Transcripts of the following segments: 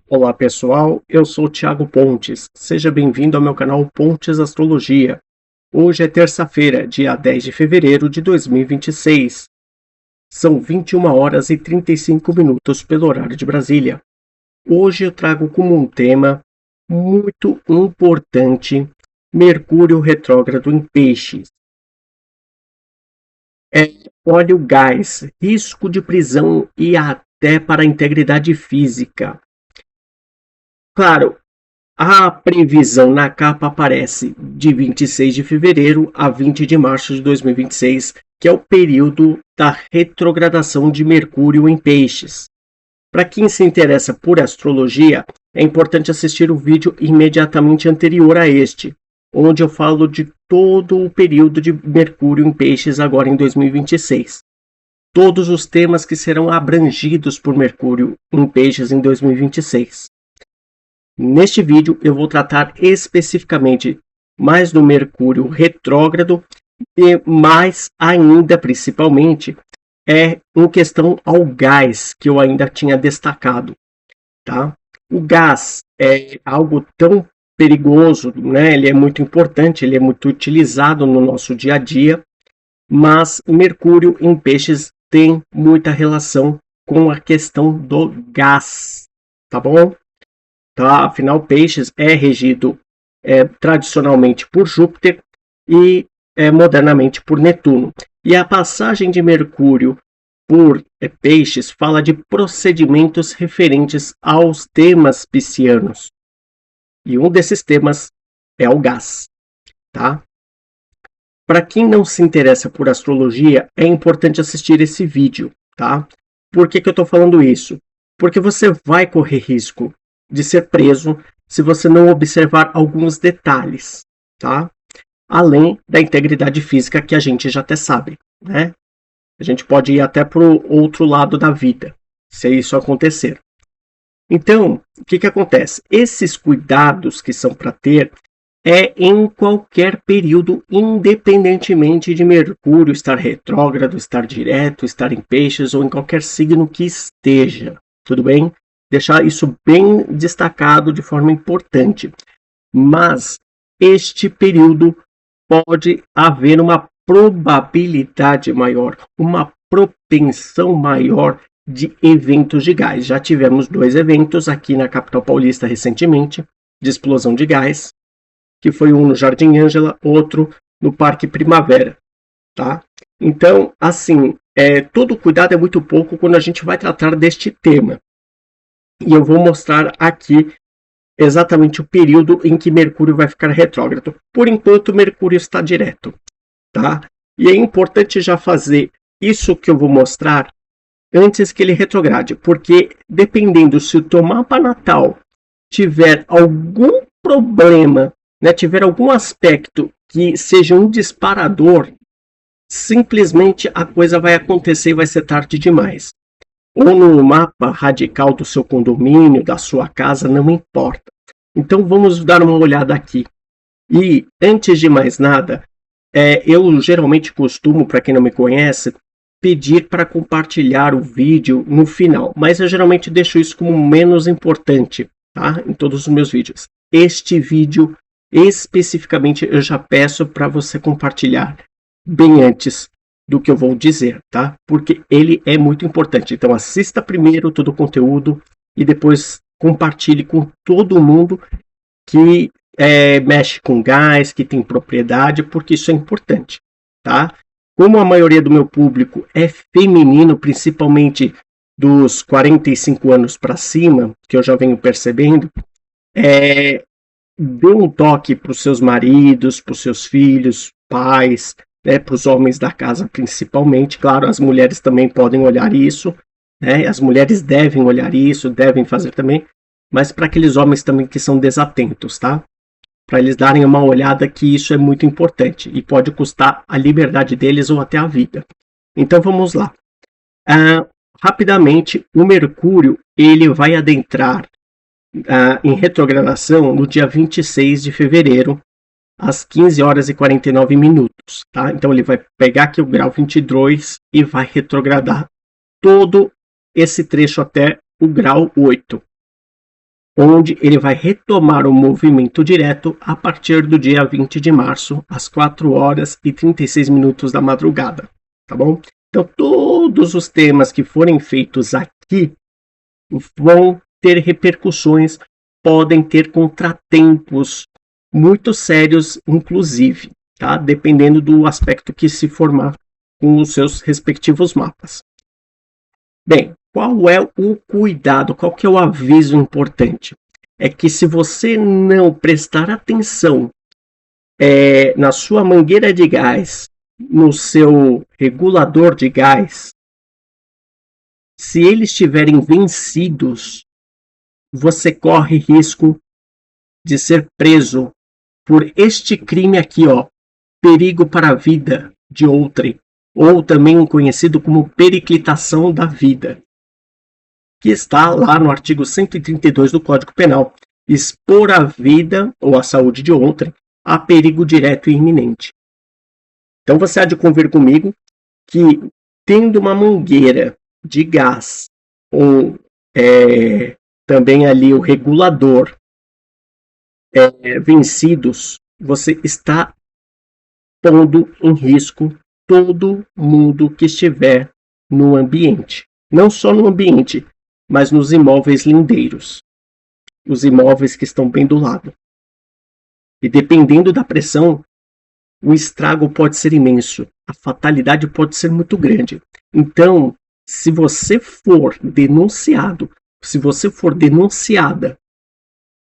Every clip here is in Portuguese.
Olá pessoal, eu sou o Thiago Pontes, seja bem-vindo ao meu canal Pontes Astrologia. Hoje é terça-feira, dia 10 de fevereiro de 2026. São 21 horas e 35 minutos pelo horário de Brasília. Hoje eu trago como um tema muito importante Mercúrio retrógrado em Peixes. Óleo gás, risco de prisão e até para a integridade física. Claro, a previsão na capa aparece de 26 de fevereiro a 20 de março de 2026, que é o período da retrogradação de Mercúrio em Peixes. Para quem se interessa por astrologia, é importante assistir o vídeo imediatamente anterior a este, onde eu falo de todo o período de Mercúrio em Peixes agora em 2026. Todos os temas que serão abrangidos por Mercúrio em Peixes em 2026. Neste vídeo eu vou tratar especificamente mais do Mercúrio retrógrado e mais ainda, principalmente, em questão ao gás, que eu ainda tinha destacado. Tá? O gás é algo tão perigoso, né? Ele é muito importante, ele é muito utilizado no nosso dia a dia, mas Mercúrio em Peixes tem muita relação com a questão do gás, tá bom? Tá? Afinal, Peixes é regido tradicionalmente por Júpiter e modernamente por Netuno. E a passagem de Mercúrio por Peixes fala de procedimentos referentes aos temas piscianos. E um desses temas é o gás. Tá? Para quem não se interessa por astrologia, é importante assistir esse vídeo. Tá? Por que eu estou falando isso? Porque você vai correr risco de ser preso se você não observar alguns detalhes, tá? Além da integridade física que a gente já até sabe, né? A gente pode ir até para o outro lado da vida, se isso acontecer. Então, o que acontece? Esses cuidados que são para ter em qualquer período, independentemente de Mercúrio estar retrógrado, estar direto, estar em Peixes ou em qualquer signo que esteja, tudo bem? Deixar isso bem destacado de forma importante. Mas este período pode haver uma probabilidade maior, uma propensão maior de eventos de gás. Já tivemos 2 eventos aqui na capital paulista recentemente, de explosão de gás, que foi um no Jardim Ângela, outro no Parque Primavera. Tá? Então, assim, todo cuidado é muito pouco quando a gente vai tratar deste tema. E eu vou mostrar aqui exatamente o período em que Mercúrio vai ficar retrógrado. Por enquanto, Mercúrio está direto, tá? E é importante já fazer isso que eu vou mostrar antes que ele retrograde, porque dependendo se o teu mapa natal tiver algum problema, né, tiver algum aspecto que seja um disparador, simplesmente a coisa vai acontecer e vai ser tarde demais. Ou no mapa radical do seu condomínio, da sua casa, não importa. Então vamos dar uma olhada aqui. E antes de mais nada, eu geralmente costumo, para quem não me conhece, pedir para compartilhar o vídeo no final. Mas eu geralmente deixo isso como menos importante, tá? Em todos os meus vídeos. Este vídeo, especificamente, eu já peço para você compartilhar bem antes do que eu vou dizer, tá? Porque ele é muito importante. Então assista primeiro todo o conteúdo e depois compartilhe com todo mundo que mexe com gás, que tem propriedade, porque isso é importante, tá? Como a maioria do meu público é feminino, principalmente dos 45 anos para cima, que eu já venho percebendo, dê um toque para os seus maridos, para os seus filhos, pais, para os homens da casa principalmente. Claro, as mulheres também podem olhar isso, né? As mulheres devem olhar isso, devem fazer também, mas para aqueles homens também que são desatentos, tá? Para eles darem uma olhada, que isso é muito importante e pode custar a liberdade deles ou até a vida. Então vamos lá. Rapidamente, o Mercúrio ele vai adentrar em retrogradação no dia 26 de fevereiro, às 15 horas e 49 minutos, tá? Então ele vai pegar aqui o grau 22 e vai retrogradar todo esse trecho até o grau 8. onde ele vai retomar o movimento direto a partir do dia 20 de março, às 4 horas e 36 minutos da madrugada, tá bom? Então, todos os temas que forem feitos aqui vão ter repercussões, podem ter contratempos muito sérios, inclusive, tá? Dependendo do aspecto que se formar com os seus respectivos mapas. Bem, qual é o cuidado, qual que é o aviso importante? É que se você não prestar atenção na sua mangueira de gás, no seu regulador de gás, se eles estiverem vencidos, você corre risco de ser preso por este crime aqui, ó, perigo para a vida de outrem, ou também conhecido como periclitação da vida, que está lá no artigo 132 do Código Penal, expor a vida ou a saúde de outrem a perigo direto e iminente. Então você há de convir comigo que, tendo uma mangueira de gás ou também ali o regulador vencidos, você está pondo em risco todo mundo que estiver no ambiente. Não só no ambiente, mas nos imóveis lindeiros. Os imóveis que estão bem do lado. E dependendo da pressão, o estrago pode ser imenso. A fatalidade pode ser muito grande. Então, se você for denunciado, se você for denunciada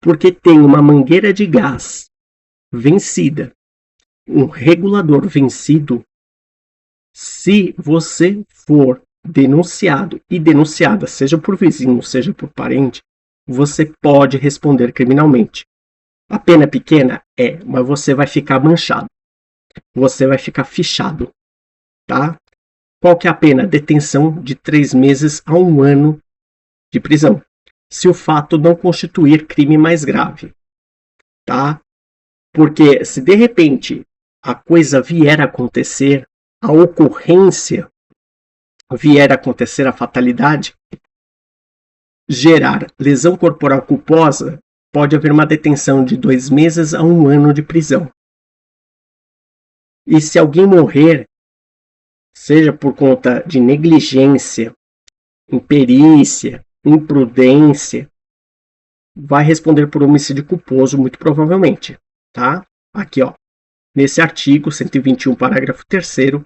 porque tem uma mangueira de gás vencida, um regulador vencido, se você for denunciado e denunciada, seja por vizinho, seja por parente, você pode responder criminalmente. A pena é pequena? É, mas você vai ficar manchado. Você vai ficar fichado, tá? Qual que é a pena? Detenção de 3 meses a 1 ano de prisão, se o fato não constituir crime mais grave, tá? Porque se de repente a coisa vier a acontecer, a ocorrência vier a acontecer, a fatalidade, gerar lesão corporal culposa, pode haver uma detenção de 2 meses a 1 ano de prisão. E se alguém morrer, seja por conta de negligência, imperícia, imprudência, vai responder por homicídio culposo, muito provavelmente, tá? Aqui, ó, nesse artigo 121, parágrafo 3º,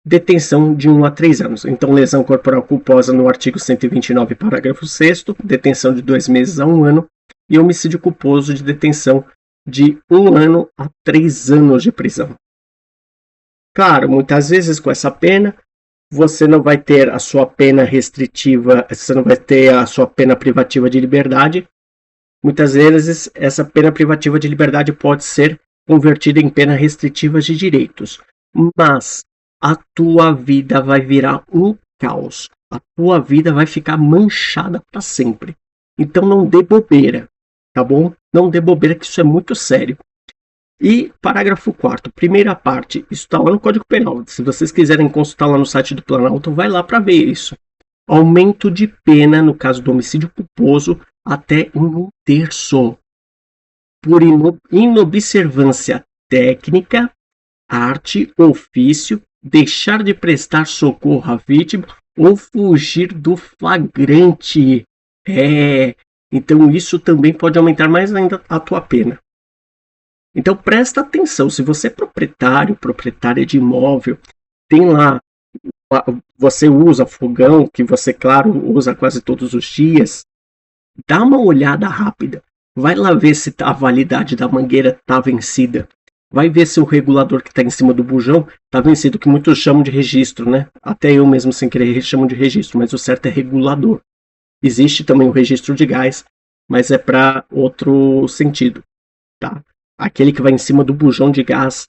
detenção de 1 a 3 anos. Então, lesão corporal culposa no artigo 129, parágrafo 6º, detenção de 2 meses a 1 ano, e homicídio culposo de detenção de 1 ano a 3 anos de prisão. Claro, muitas vezes com essa pena, você não vai ter a sua pena restritiva, você não vai ter a sua pena privativa de liberdade. Muitas vezes, essa pena privativa de liberdade pode ser convertida em pena restritiva de direitos. Mas a tua vida vai virar um caos. A tua vida vai ficar manchada para sempre. Então não dê bobeira, tá bom? Não dê bobeira, que isso é muito sério. E parágrafo 4º, primeira parte, isso está lá no Código Penal. Se vocês quiserem consultar lá no site do Planalto, vai lá para ver isso. Aumento de pena no caso do homicídio culposo até em 1/3. Por inobservância técnica, arte, ofício, deixar de prestar socorro à vítima ou fugir do flagrante. Então isso também pode aumentar mais ainda a tua pena. Então presta atenção, se você é proprietária de imóvel, tem lá, você usa fogão, que você, claro, usa quase todos os dias, dá uma olhada rápida, vai lá ver se a validade da mangueira está vencida, vai ver se o regulador que está em cima do bujão está vencido, que muitos chamam de registro, né? Até eu mesmo sem querer chamo de registro, mas o certo é regulador. Existe também o registro de gás, mas é para outro sentido, tá? Aquele que vai em cima do bujão de gás,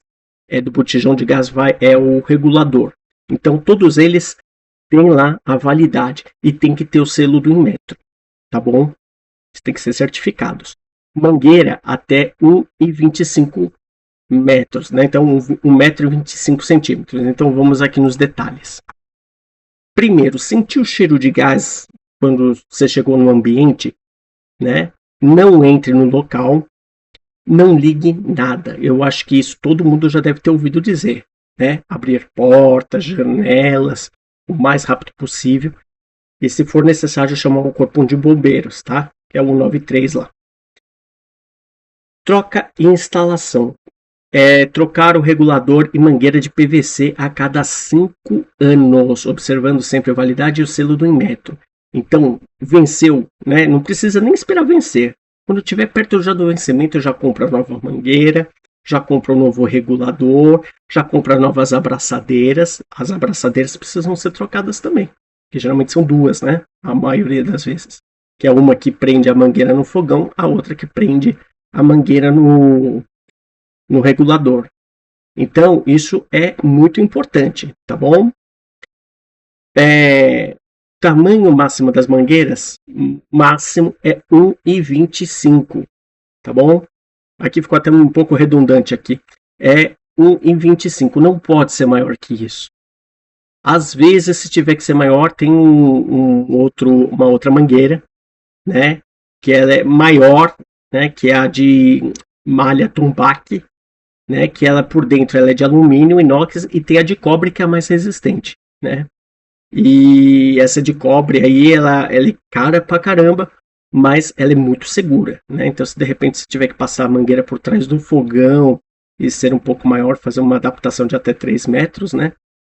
do botijão de gás, é o regulador. Então todos eles têm lá a validade e tem que ter o selo do Inmetro, tá bom? Eles têm que ser certificados. Mangueira até 1,25 metros, né? Então 1,25 centímetros. Então vamos aqui nos detalhes. Primeiro, sentiu o cheiro de gás quando você chegou no ambiente, né? não entre no local, não ligue nada. Eu acho que isso todo mundo já deve ter ouvido dizer, né? Abrir portas, janelas, o mais rápido possível. E se for necessário, chamar o corpo de bombeiros, tá? Que é o 193 lá. Troca e instalação. Trocar o regulador e mangueira de PVC a cada 5 anos, observando sempre a validade e o selo do Inmetro. Então, venceu, né? Não precisa nem esperar vencer. Quando estiver perto já do vencimento, já compra a nova mangueira, já compra o novo regulador, já compra novas abraçadeiras. As abraçadeiras precisam ser trocadas também, que geralmente são duas, né? A maioria das vezes. Que é uma que prende a mangueira no fogão, a outra que prende a mangueira no regulador. Então, isso é muito importante, tá bom? Tamanho máximo das mangueiras, máximo é 1,25, tá bom? Aqui ficou até um pouco redundante aqui. É 1,25, não pode ser maior que isso. Às vezes, se tiver que ser maior, tem uma outra mangueira, né? Que ela é maior, né? Que é a de malha Tumbac, né? Que ela por dentro ela é de alumínio, inox, e tem a de cobre que é a mais resistente, né? E essa de cobre aí ela é cara pra caramba, mas ela é muito segura, né? Então se de repente você tiver que passar a mangueira por trás do fogão e ser um pouco maior, fazer uma adaptação de até 3 metros, né?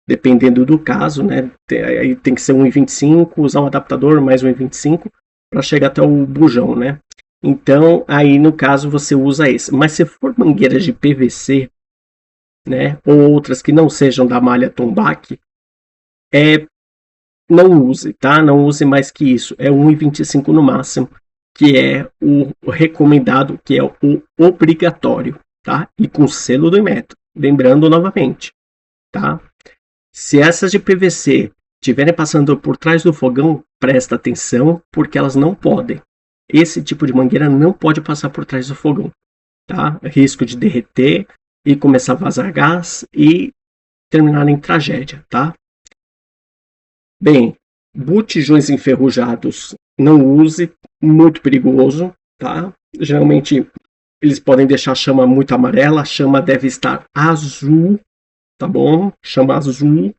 Dependendo do caso, né? Aí tem que ser 1,25, usar um adaptador mais 1,25 para chegar até o bujão, né? Então, aí no caso você usa esse. Mas se for mangueiras de PVC, né, ou outras que não sejam da malha Tumbac, não use, tá? Não use mais que isso. É 1,25 no máximo, que é o recomendado, que é o obrigatório, tá? E com selo do Inmetro. Lembrando novamente, tá? Se essas de PVC estiverem passando por trás do fogão, presta atenção, porque elas não podem. Esse tipo de mangueira não pode passar por trás do fogão, tá? Risco de derreter e começar a vazar gás e terminar em tragédia, tá? Bem, botijões enferrujados não use, muito perigoso, tá? Geralmente eles podem deixar a chama muito amarela, a chama deve estar azul, tá bom? Chama azul.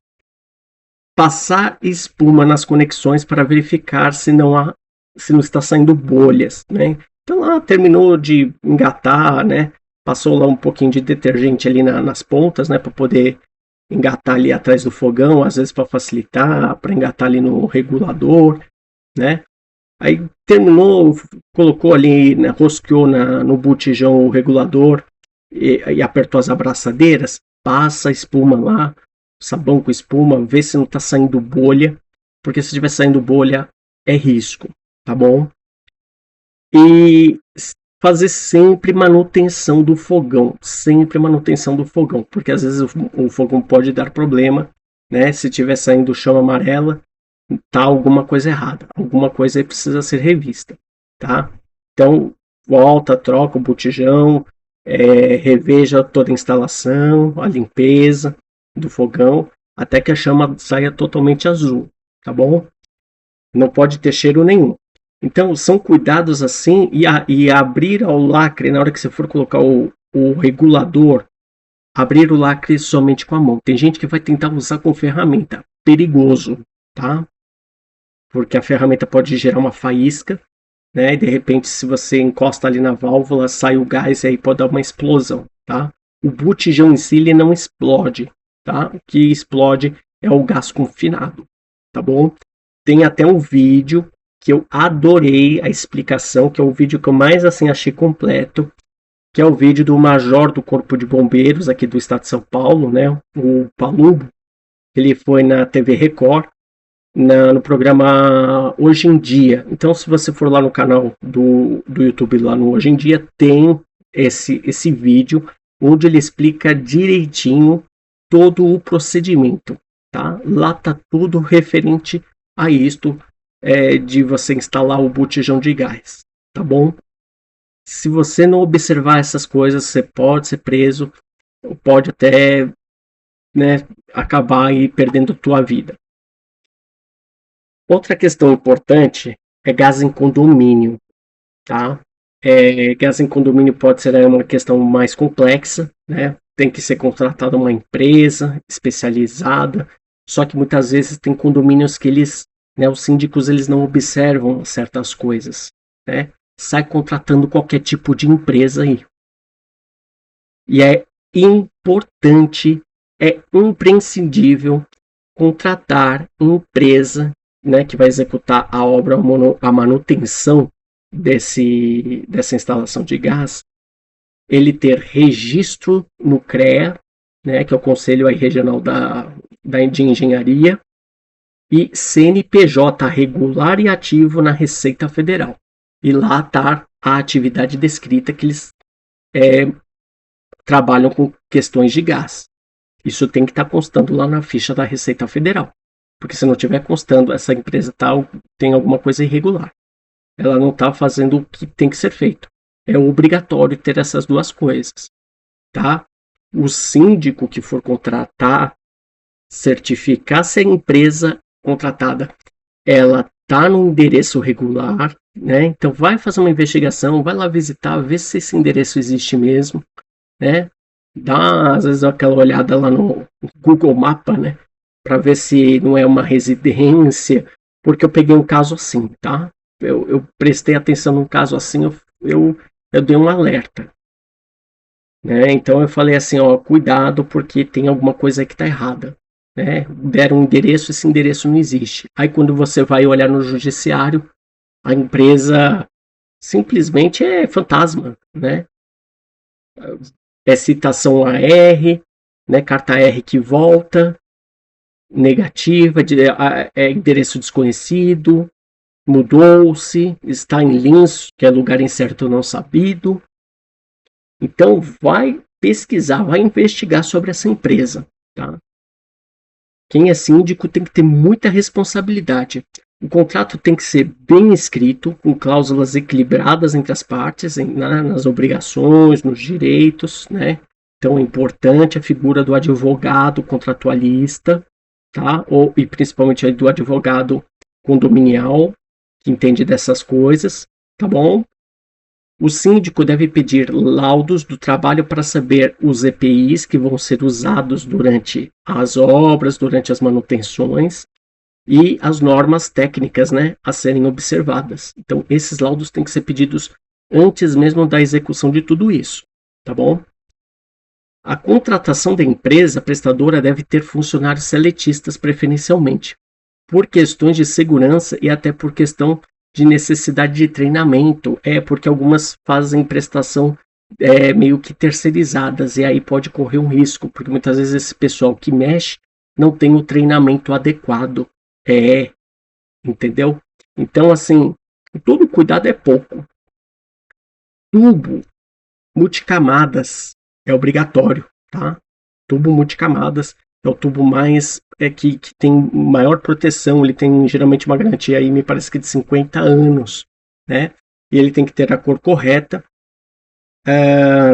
Passar espuma nas conexões para verificar se não está saindo bolhas, né? Então lá terminou de engatar, né? Passou lá um pouquinho de detergente ali nas pontas, né? Para poder engatar ali atrás do fogão, às vezes para facilitar, para engatar ali no regulador, né? Aí terminou, colocou ali, né, rosqueou no botijão o regulador e apertou as abraçadeiras, passa a espuma lá, sabão com espuma, vê se não está saindo bolha, porque se estiver saindo bolha é risco, tá bom? E fazer sempre manutenção do fogão, porque às vezes o fogão pode dar problema, né? Se estiver saindo chama amarela, tá alguma coisa errada, alguma coisa precisa ser revista, tá? Então volta, troca o botijão, reveja toda a instalação, a limpeza do fogão, até que a chama saia totalmente azul, tá bom? Não pode ter cheiro nenhum. Então, são cuidados assim, e abrir ao lacre, na hora que você for colocar o regulador, abrir o lacre somente com a mão. Tem gente que vai tentar usar com ferramenta. Perigoso, tá? Porque a ferramenta pode gerar uma faísca, né? E de repente, se você encosta ali na válvula, sai o gás e aí pode dar uma explosão, tá? O botijão em si ele não explode, tá? O que explode é o gás confinado, tá bom? Tem até um vídeo que eu adorei a explicação, que é o vídeo que eu mais assim achei completo, que é o vídeo do major do Corpo de Bombeiros aqui do estado de São Paulo, né, o Palumbo. Ele foi na TV Record, no programa Hoje em Dia. Então, se você for lá no canal do YouTube, lá no Hoje em Dia, tem esse vídeo, onde ele explica direitinho todo o procedimento, tá? Lá tá tudo referente a isto, de você instalar o botijão de gás, tá bom? Se você não observar essas coisas, você pode ser preso, pode até, né, acabar aí perdendo tua vida. Outra questão importante é gás em condomínio, tá? Gás em condomínio pode ser uma questão mais complexa, né? Tem que ser contratada uma empresa especializada, só que muitas vezes tem condomínios que eles, né, os síndicos eles não observam certas coisas, né? Sai contratando qualquer tipo de empresa aí. E é importante, é imprescindível contratar empresa, né, que vai executar a obra, a manutenção dessa instalação de gás, ele ter registro no CREA, né, que é o Conselho aí Regional de Engenharia, e CNPJ regular e ativo na Receita Federal. E lá está a atividade descrita que eles trabalham com questões de gás. Isso tem que estar constando lá na ficha da Receita Federal. Porque se não estiver constando, essa empresa tal tem alguma coisa irregular. Ela não está fazendo o que tem que ser feito. É obrigatório ter essas duas coisas, tá? O síndico que for contratar, certificar se a empresa contratada, ela está no endereço regular, né? Então vai fazer uma investigação, vai lá visitar, ver se esse endereço existe mesmo, né? Dá às vezes aquela olhada lá no Google Mapa, né? Para ver se não é uma residência, porque eu peguei um caso assim, tá? Eu prestei atenção num caso assim, eu dei um alerta, né? Então eu falei assim, ó, cuidado porque tem alguma coisa que tá errada, né? Deram um endereço, esse endereço não existe. Aí quando você vai olhar no judiciário, a empresa simplesmente é fantasma, né? É citação AR, né? Carta R que volta, negativa, é endereço desconhecido, mudou-se, está em Lins, que é lugar incerto não sabido. Então vai pesquisar, vai investigar sobre essa empresa, tá? Quem é síndico tem que ter muita responsabilidade. O contrato tem que ser bem escrito, com cláusulas equilibradas entre as partes, nas obrigações, nos direitos, né? Então é importante a figura do advogado contratualista, tá? E principalmente do advogado condominial, que entende dessas coisas, tá bom? O síndico deve pedir laudos do trabalho para saber os EPIs que vão ser usados durante as obras, durante as manutenções e as normas técnicas, né, a serem observadas. Então, esses laudos têm que ser pedidos antes mesmo da execução de tudo isso, tá bom? A contratação da empresa prestadora deve ter funcionários seletistas preferencialmente, por questões de segurança e até por questão de necessidade de treinamento, porque algumas fazem prestação meio que terceirizadas, e aí pode correr um risco, porque muitas vezes esse pessoal que mexe não tem o treinamento adequado, entendeu? Então, assim, todo cuidado é pouco. Tubo multicamadas é obrigatório, tá? Tubo multicamadas é o tubo mais que tem maior proteção, ele tem geralmente uma garantia aí, me parece que de 50 anos, né? E ele tem que ter a cor correta.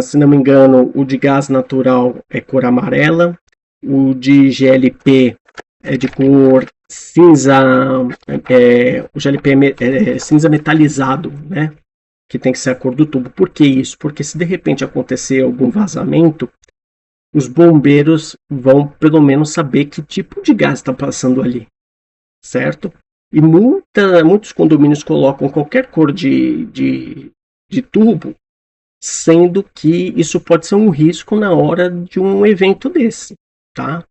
Se não me engano, o de gás natural é cor amarela, o de GLP é de cor cinza, o GLP é cinza metalizado, né? Que tem que ser a cor do tubo. Por que isso? Porque se de repente acontecer algum vazamento, os bombeiros vão pelo menos saber que tipo de gás está passando ali, certo? E muitos condomínios colocam qualquer cor de tubo, sendo que isso pode ser um risco na hora de um evento desse, tá?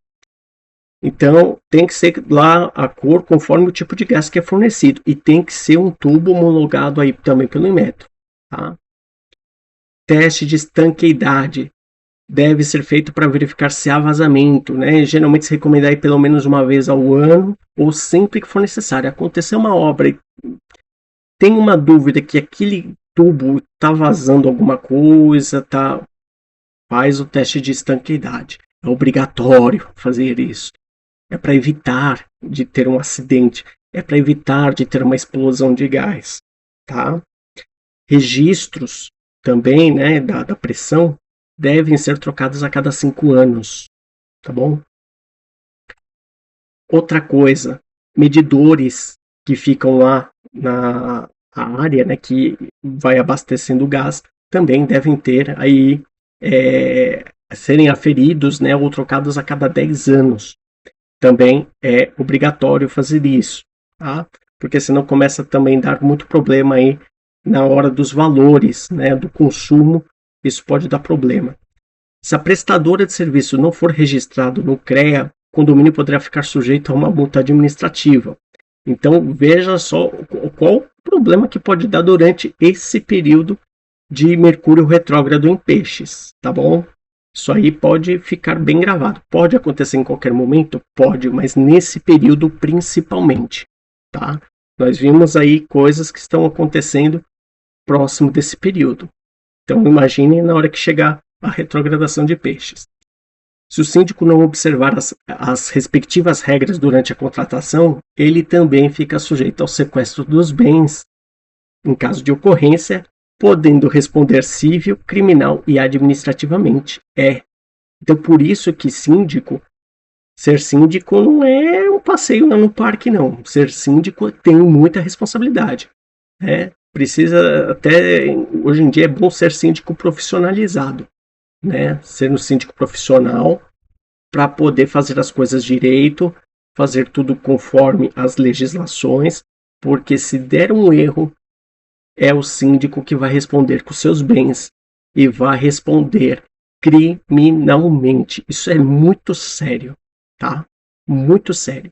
Então, tem que ser lá a cor conforme o tipo de gás que é fornecido. E tem que ser um tubo homologado aí também pelo Inmetro, tá? Teste de estanqueidade deve ser feito para verificar se há vazamento, né? Geralmente se recomenda aí pelo menos uma vez ao ano ou sempre que for necessário. Aconteceu uma obra e tem uma dúvida que aquele tubo está vazando alguma coisa, tá? Faz o teste de estanqueidade. É obrigatório fazer isso. É para evitar de ter um acidente. É para evitar de ter uma explosão de gás, tá? Registros também, né, da pressão devem ser trocados a cada 5 anos, tá bom? Outra coisa, medidores que ficam lá a área, né, que vai abastecendo o gás também devem ter aí serem aferidos, né, ou trocados a cada 10 anos. Também é obrigatório fazer isso, tá? Porque senão começa também a dar muito problema aí na hora dos valores, né, do consumo, isso pode dar problema. Se a prestadora de serviço não for registrado no CREA, o condomínio poderá ficar sujeito a uma multa administrativa. Então veja só qual o problema que pode dar durante esse período de Mercúrio retrógrado em Peixes, tá bom? Isso aí pode ficar bem gravado. Pode acontecer em qualquer momento? Pode, mas nesse período principalmente, tá? Nós vimos aí coisas que estão acontecendo próximo desse período. Então imagine na hora que chegar a retrogradação de Peixes. Se o síndico não observar as respectivas regras durante a contratação, ele também fica sujeito ao sequestro dos bens, em caso de ocorrência, podendo responder civil, criminal e administrativamente. Então, por isso que ser síndico não é um passeio no parque, não. Ser síndico tem muita responsabilidade. Precisa até, hoje em dia é bom ser síndico profissionalizado, né? Ser um síndico profissional para poder fazer as coisas direito, fazer tudo conforme as legislações, porque se der um erro, é o síndico que vai responder com seus bens e vai responder criminalmente. Isso é muito sério, tá? Muito sério.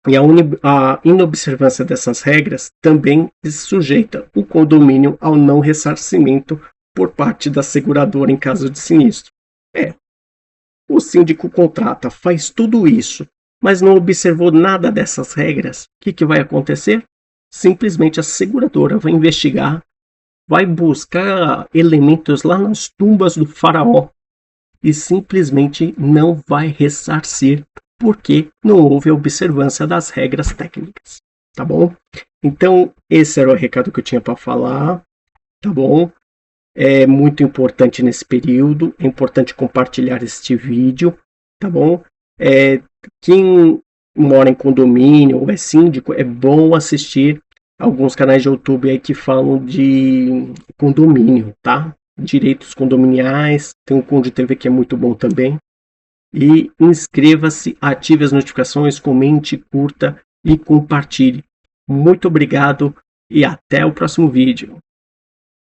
E a inobservância dessas regras também sujeita o condomínio ao não ressarcimento por parte da seguradora em caso de sinistro. O síndico contrata, faz tudo isso, mas não observou nada dessas regras. O que vai acontecer? Simplesmente a seguradora vai investigar, vai buscar elementos lá nas tumbas do faraó e simplesmente não vai ressarcir porque não houve a observância das regras técnicas, tá bom? Então, esse era o recado que eu tinha para falar, tá bom? É muito importante nesse período, é importante compartilhar este vídeo, tá bom? Quem mora em condomínio ou é síndico, é bom assistir alguns canais de YouTube aí que falam de condomínio, tá? Direitos condominiais, tem um Conde TV que é muito bom também. E inscreva-se, ative as notificações, comente, curta e compartilhe. Muito obrigado e até o próximo vídeo.